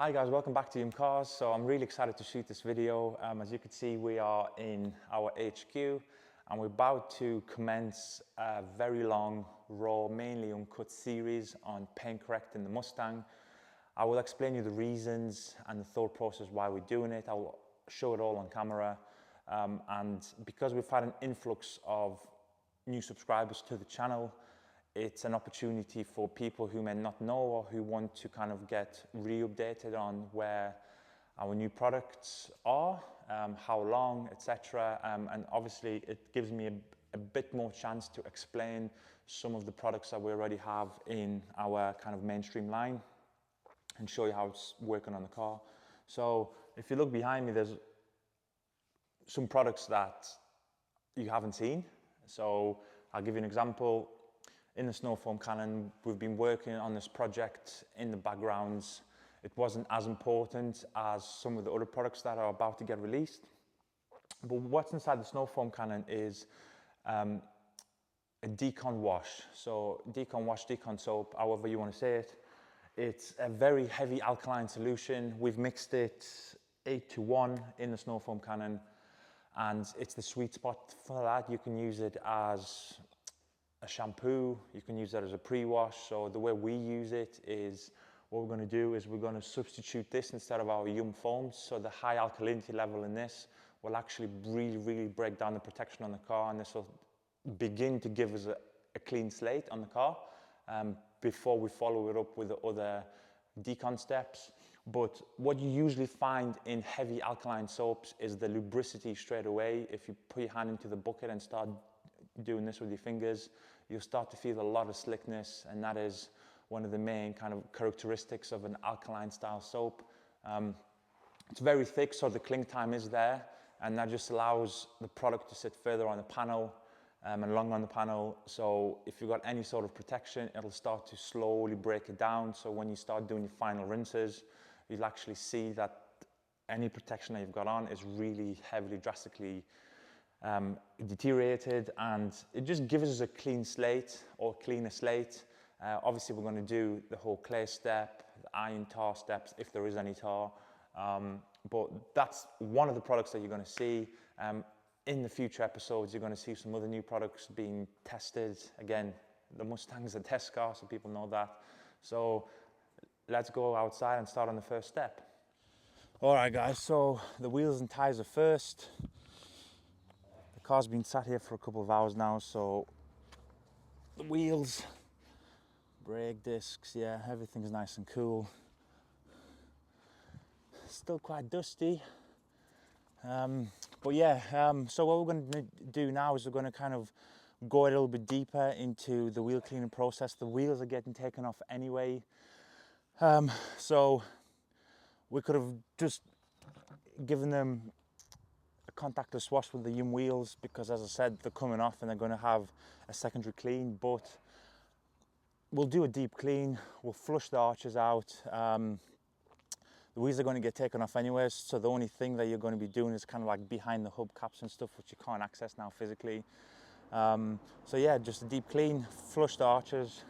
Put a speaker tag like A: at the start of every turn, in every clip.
A: Hi guys, welcome back to YumCars. So I'm really excited to shoot this video. As you can see, we are in our HQ and we're about to commence a very long, raw, mainly uncut series on paint correcting the Mustang. I will explain you the reasons and the thought process why we're doing it. I will show it all on camera. And because we've had an influx of new subscribers to the channel, it's an opportunity for people who may not know or who want to kind of get re-updated on where our new products are, how long, etc. And obviously it gives me a bit more chance to explain some of the products that we already have in our kind of mainstream line and show you how it's working on the car. So if you look behind me, there's some products that you haven't seen. So I'll give you an example. In the snow foam cannon, we've been working on this project in the backgrounds. It wasn't as important as some of the other products that are about to get released. But what's inside the snow foam cannon is a decon wash. So decon wash, decon soap, however you want to say it. It's a very heavy alkaline solution. We've mixed it 8-to-1 in the snow foam cannon, and it's the sweet spot for that. You can use it as a shampoo, you can use that as a pre-wash. So the way we use it is, what we're going to do is we're going to substitute this instead of our Yum foams. So the high alkalinity level in this will actually really break down the protection on the car, and this will begin to give us a clean slate on the car before we follow it up with the other decon steps. But what you usually find in heavy alkaline soaps is the lubricity straight away. If you put your hand into the bucket and start doing this with your fingers, you'll start to feel a lot of slickness, and that is one of the main kind of characteristics of an alkaline style soap. It's very thick, so the cling time is there, and that just allows the product to sit further on the panel and longer on the panel. So if you've got any sort of protection, it'll start to slowly break it down. So when you start doing your final rinses, you'll actually see that any protection that you've got on is really heavily, drastically deteriorated, and it just gives us a clean slate or cleaner slate. Obviously we're going to do the whole clay step, the iron tar steps if there is any tar, but that's one of the products that you're going to see. In the future episodes you're going to see some other new products being tested. Again, the Mustang is a test car, so people know that. So let's go outside and start on the first step. Alright guys, so the wheels and tyres are first. The car's been sat here for a couple of hours now, so the wheels, brake discs, yeah, everything's nice and cool. Still quite dusty. But yeah, so what we're going to do now is we're going to kind of go a little bit deeper into the wheel cleaning process. The wheels are getting taken off anyway. So we could have just given them a contactless wash with the Yum wheels, because as I said, they're coming off and they're going to have a secondary clean, but we'll do a deep clean. We'll flush the arches out. The wheels are going to get taken off anyways, so the only thing that you're going to be doing is kind of like behind the hubcaps and stuff, which you can't access now physically. So yeah, just a deep clean, flush the arches.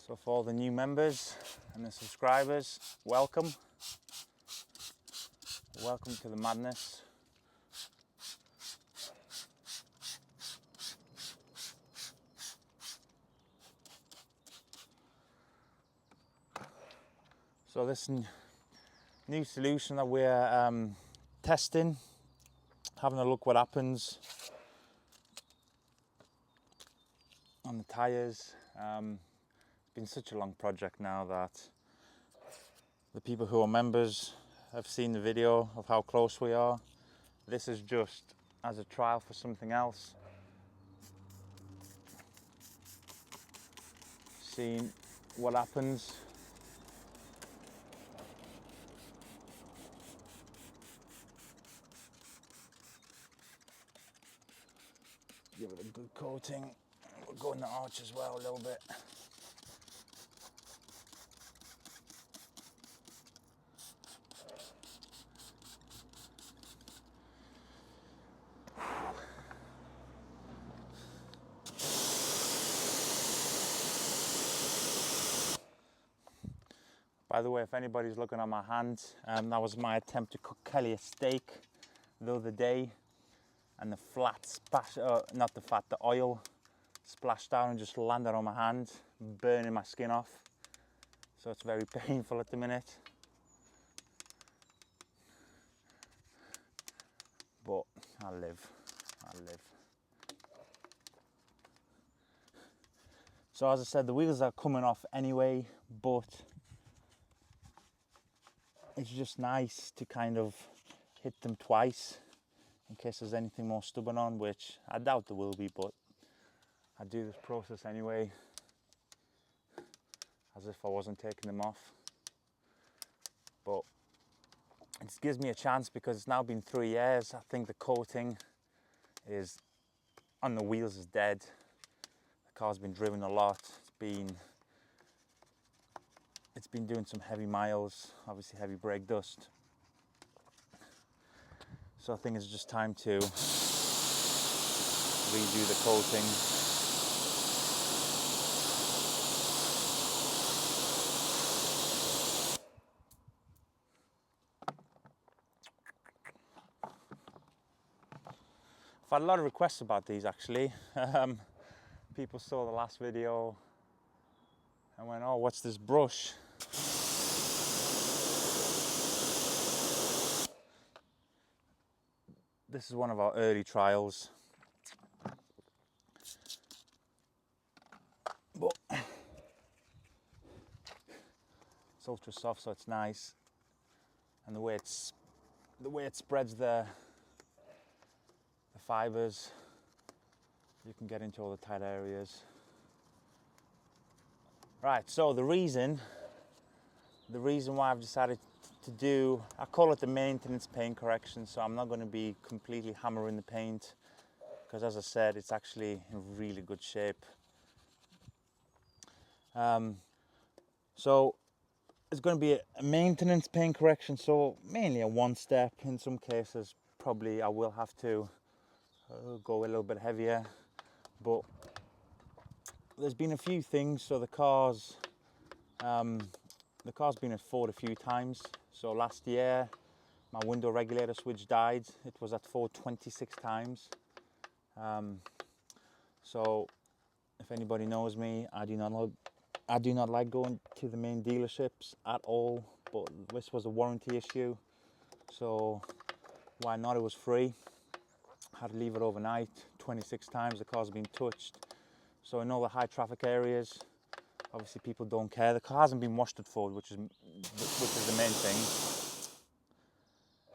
A: So for all the new members and the subscribers, welcome. Welcome to the madness. So this new solution that we're testing, having a look what happens on the tyres. It's been such a long project now that the people who are members have seen the video of how close we are. This is just as a trial for something else. seeing what happens. Give it a good coating. We'll go in the arch as well a little bit. By the way, if anybody's looking at my hand, that was my attempt to cook Kelly a steak the other day, and the flat splash, not the fat, the oil splashed down and just landed on my hand, burning my skin off. So it's very painful at the minute. But I'll live. So as I said, the wheels are coming off anyway, but it's just nice to kind of hit them twice in case there's anything more stubborn on, which I doubt there will be, but I do this process anyway, as if I wasn't taking them off. But it gives me a chance because it's now been 3 years. I think the coating is on the wheels is dead. The car's been driven a lot. It's been doing some heavy miles, obviously heavy brake dust. So I think it's just time to redo the coating. I've had a lot of requests about these actually. People saw the last video and went, oh, what's this brush? This is one of our early trials. But it's ultra soft, so it's nice. And the way it spreads the fibers, you can get into all the tight areas. Right, so the reason why I've decided to do, I call it the maintenance paint correction, so I'm not going to be completely hammering the paint, because as I said, it's actually in really good shape. So it's going to be a maintenance paint correction, so mainly a one step. In some cases probably I will have to go a little bit heavier, but there's been a few things. So the car's been at fault a few times. So last year my window regulator switch died. It was at fault 26 times. So if anybody knows me, I do not like going to the main dealerships at all, but this was a warranty issue, so why not? It was free. Had to leave it overnight. 26 times the car's been touched. So in all the high traffic areas, obviously people don't care. The car hasn't been washed at fault, which is the main thing.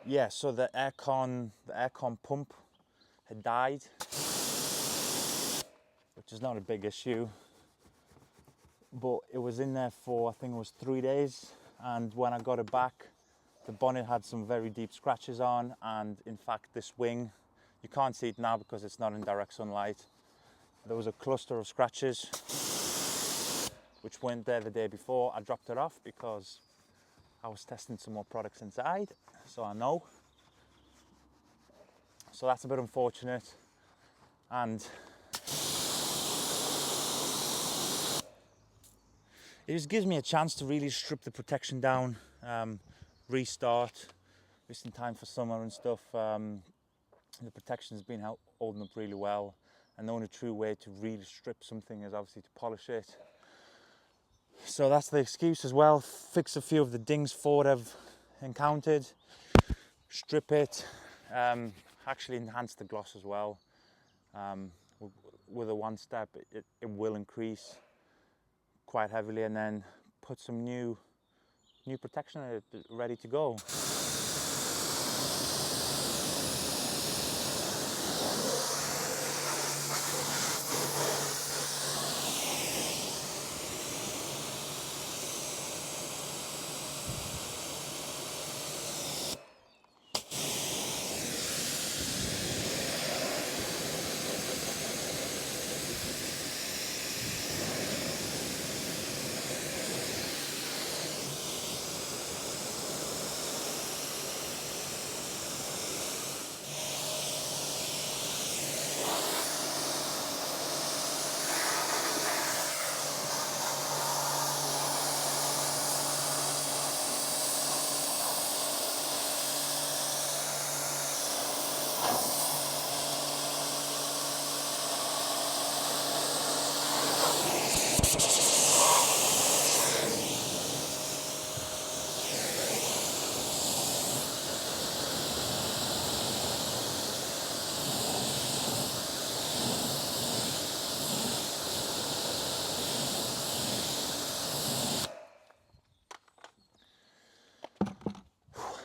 A: Yeah, so the aircon pump had died, which is not a big issue, but it was in there for, I think it was 3 days, and when I got it back, the bonnet had some very deep scratches on, and in fact this wing, you can't see it now because it's not in direct sunlight, there was a cluster of scratches which weren't there the day before. I dropped it off because I was testing some more products inside, so I know. So that's a bit unfortunate, and it just gives me a chance to really strip the protection down, restart, just in time for summer and stuff. The protection's been holding up really well, and the only true way to really strip something is obviously to polish it. So that's the excuse as well. Fix a few of the dings Ford have encountered, strip it, actually enhance the gloss as well. With a one step, it will increase quite heavily, and then put some new protection on it, ready to go.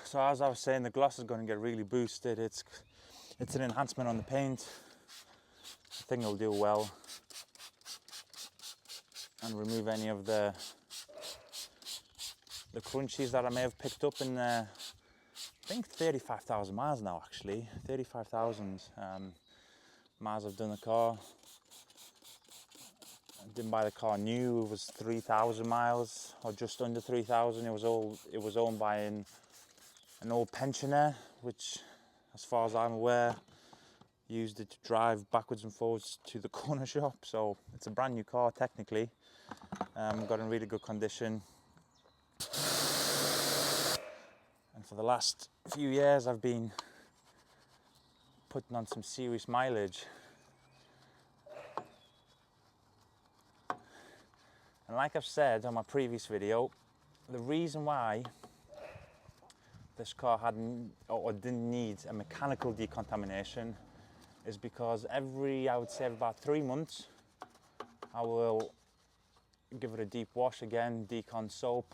A: So as I was saying, the gloss is going to get really boosted. It's an enhancement on the paint. I think it'll do well and remove any of the crunchies that I may have picked up in the, I think 35,000 miles now actually, 35,000 miles I've done the car. I didn't buy the car new, it was 3,000 miles or just under 3,000. It was owned by an old pensioner, which as far as I'm aware used it to drive backwards and forwards to the corner shop. So it's a brand new car technically, got in really good condition. And for the last few years I've been putting on some serious mileage. And like I've said on my previous video, the reason why this car didn't need a mechanical decontamination is because I would say about 3 months, I will give it a deep wash again, decon soap,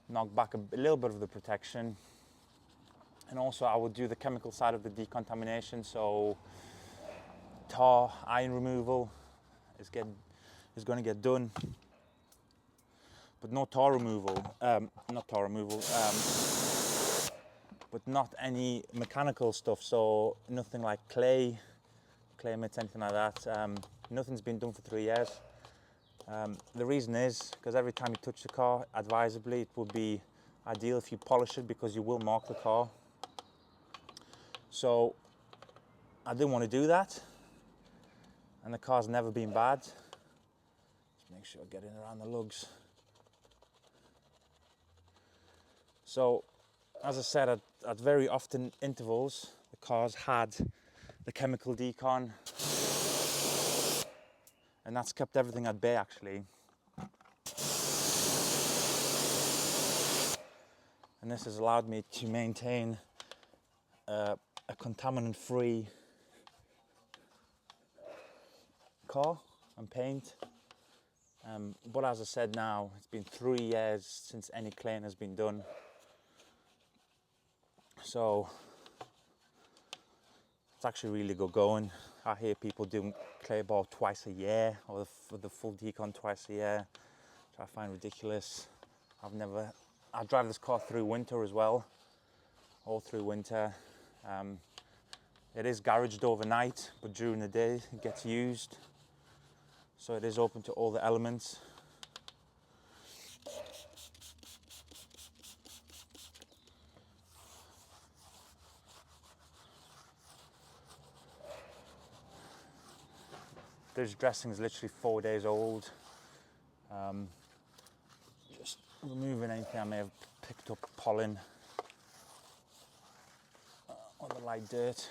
A: knock back a little bit of the protection, and also I will do the chemical side of the decontamination, so tar, iron removal is going to get done, but no tar removal, but not any mechanical stuff, so nothing like clay mits, anything like that. Nothing's been done for 3 years. The reason is because every time you touch the car, advisably, it would be ideal if you polish it because you will mark the car. So I didn't want to do that, and the car's never been bad. Just make sure I get in around the lugs. So as I said, at very often intervals, the car's had the chemical decon, and that's kept everything at bay actually. And this has allowed me to maintain a contaminant-free car and paint. But as I said, now it's been 3 years since any cleaning has been done. So it's actually really good going. I hear people doing clay ball twice a year, or the full decon twice a year, which I find ridiculous. I drive this car through winter as well, all through winter. It is garaged overnight, but during the day it gets used. So it is open to all the elements. This dressing is literally 4 days old. Just removing anything I may have picked up, pollen or the light dirt.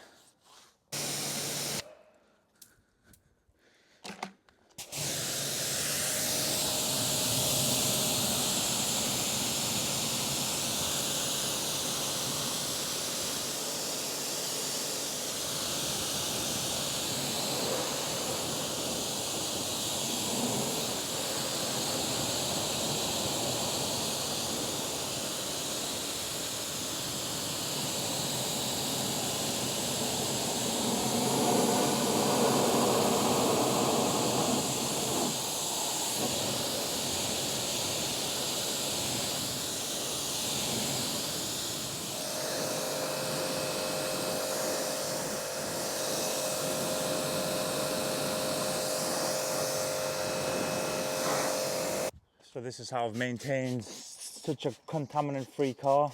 A: So this is how I've maintained such a contaminant-free car.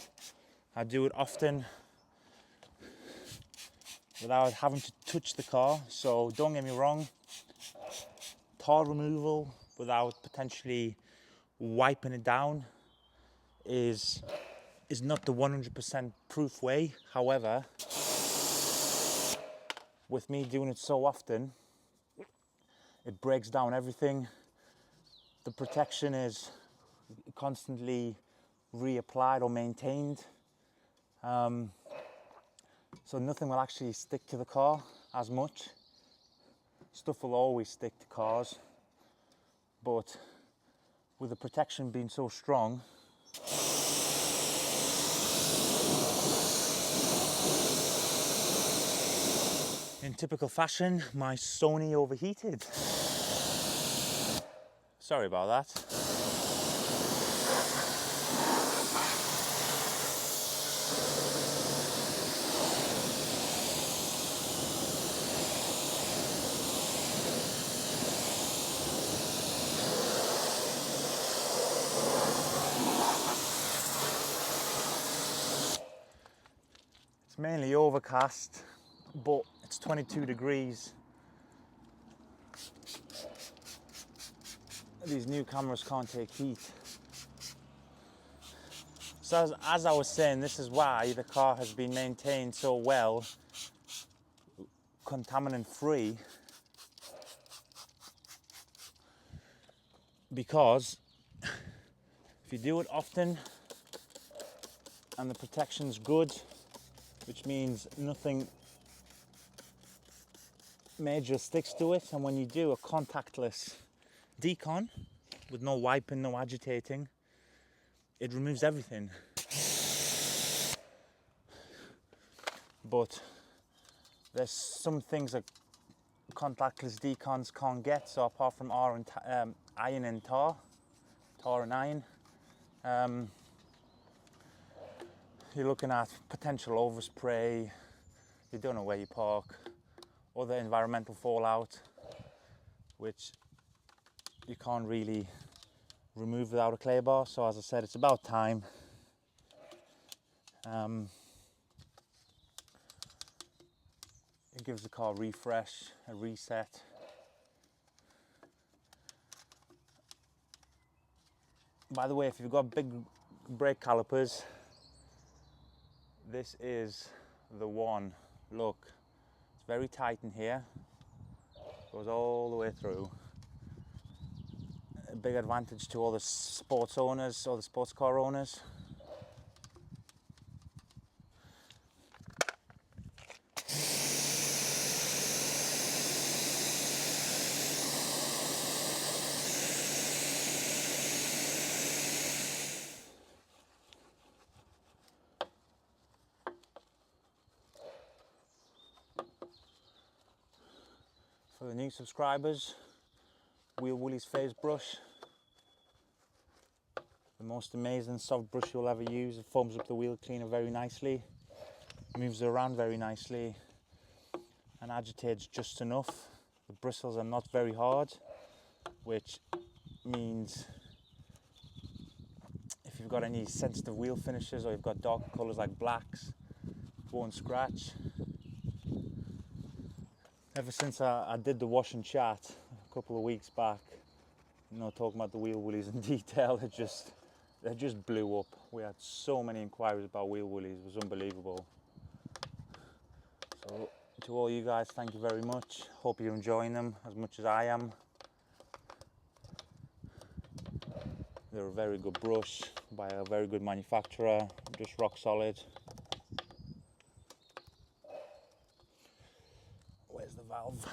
A: I do it often without having to touch the car. So don't get me wrong, tar removal without potentially wiping it down is not the 100% proof way. However, with me doing it so often, it breaks down everything. The protection is constantly reapplied or maintained. So nothing will actually stick to the car as much. Stuff will always stick to cars, but with the protection being so strong, In typical fashion, my Sony overheated. Sorry about that. It's mainly overcast, but it's 22 degrees. These new cameras can't take heat. So as I was saying, this is why the car has been maintained so well, contaminant free, because if you do it often and the protection's good, which means nothing major sticks to it, and when you do a contactless decon with no wiping, no agitating, it removes everything. But there's some things that contactless decons can't get, so apart from iron and tar and iron, you're looking at potential overspray, you don't know where you park, other environmental fallout, which you can't really remove without a clay bar. So as I said, it's about time. It gives the car a refresh, a reset. By the way, if you've got big brake calipers, this is the one. Look, it's very tight in here, goes all the way through. A big advantage to all the sports owners, all the sports car owners. For the new subscribers, Wheel Woolies Phase Brush. The most amazing soft brush you'll ever use. It foams up the wheel cleaner very nicely, moves around very nicely, and agitates just enough. The bristles are not very hard, which means if you've got any sensitive wheel finishes or you've got dark colours like blacks, it won't scratch. Ever since I did the wash and chat a couple of weeks back, you know, talking about the wheel woolies in detail, they just blew up. We had so many inquiries about wheel woolies, it was unbelievable. So to all you guys, thank you very much. Hope you're enjoying them as much as I am. They're a very good brush by a very good manufacturer, just rock solid. Where's the valve?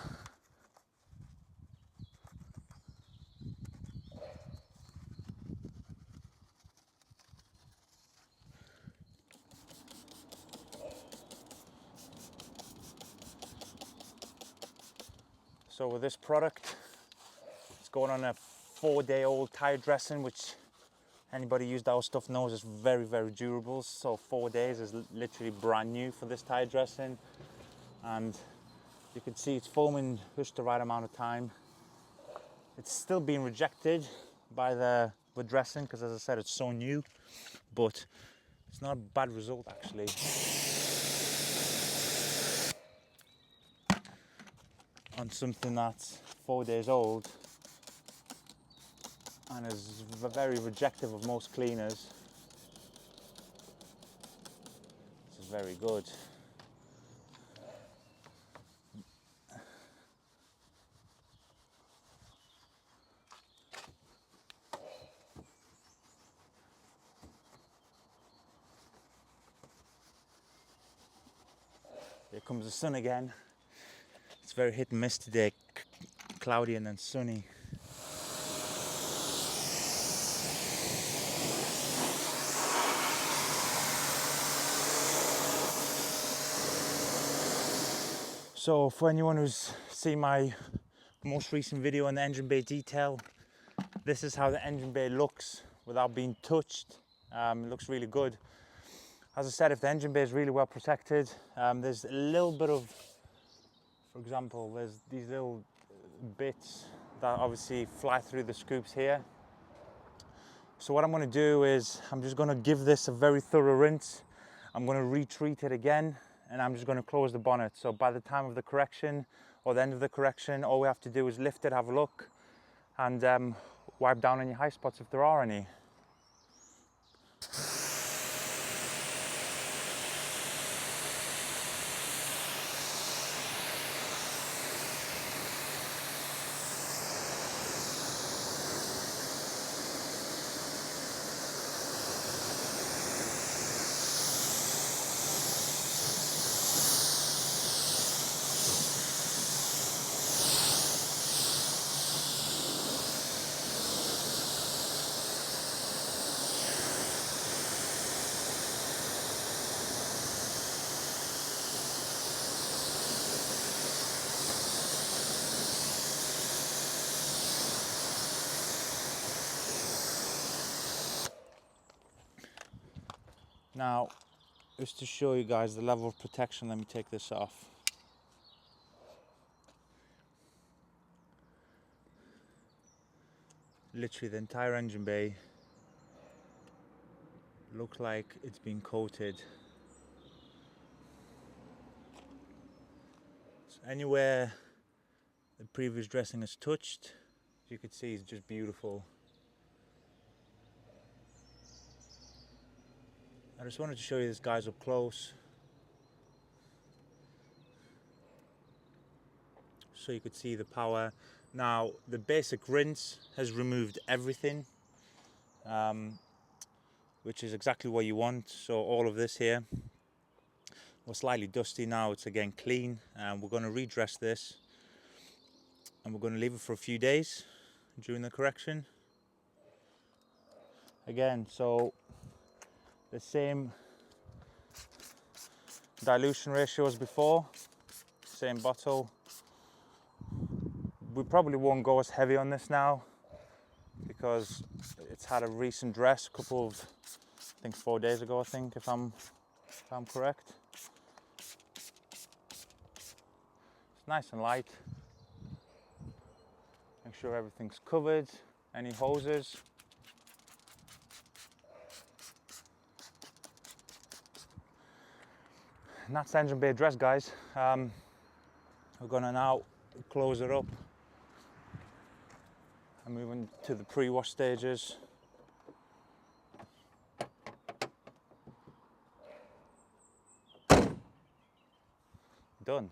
A: So with this product, it's going on a 4-day-old tire dressing, which anybody used our stuff knows is very, very durable. So 4 days is literally brand new for this tire dressing. And you can see it's foaming just the right amount of time. It's still being rejected by the dressing because, as I said, it's so new, but it's not a bad result actually. On something that's 4 days old and is very rejective of most cleaners, this is very good. Here comes the sun again. It's very hit and miss today, cloudy and then sunny. So for anyone who's seen my most recent video on the engine bay detail, this is how the engine bay looks without being touched. It looks really good. As I said, if the engine bay is really well protected, there's a little bit of, for example, there's these little bits that obviously fly through the scoops here. So what I'm going to do is I'm just going to give this a very thorough rinse. I'm going to retreat it again, and I'm just going to close the bonnet. So by the time of the correction or the end of the correction, all we have to do is lift it, have a look, and wipe down any high spots if there are any. Now, just to show you guys the level of protection, let me take this off. Literally the entire engine bay looks like it's been coated. So anywhere the previous dressing is touched, as you can see, it's just beautiful. I just wanted to show you this guys up close so you could see the power. Now the basic rinse has removed everything, which is exactly what you want. So all of this here was slightly dusty, now it's again clean, and we're going to redress this and we're going to leave it for a few days during the correction again. So the same dilution ratio as before, same bottle. We probably won't go as heavy on this now because it's had a recent dress, a couple of, I think 4 days ago, I think, if I'm correct. It's nice and light. Make sure everything's covered, any hoses. And that's the engine bay dress, guys. We're gonna now close it up and move on to the pre-wash stages. Done.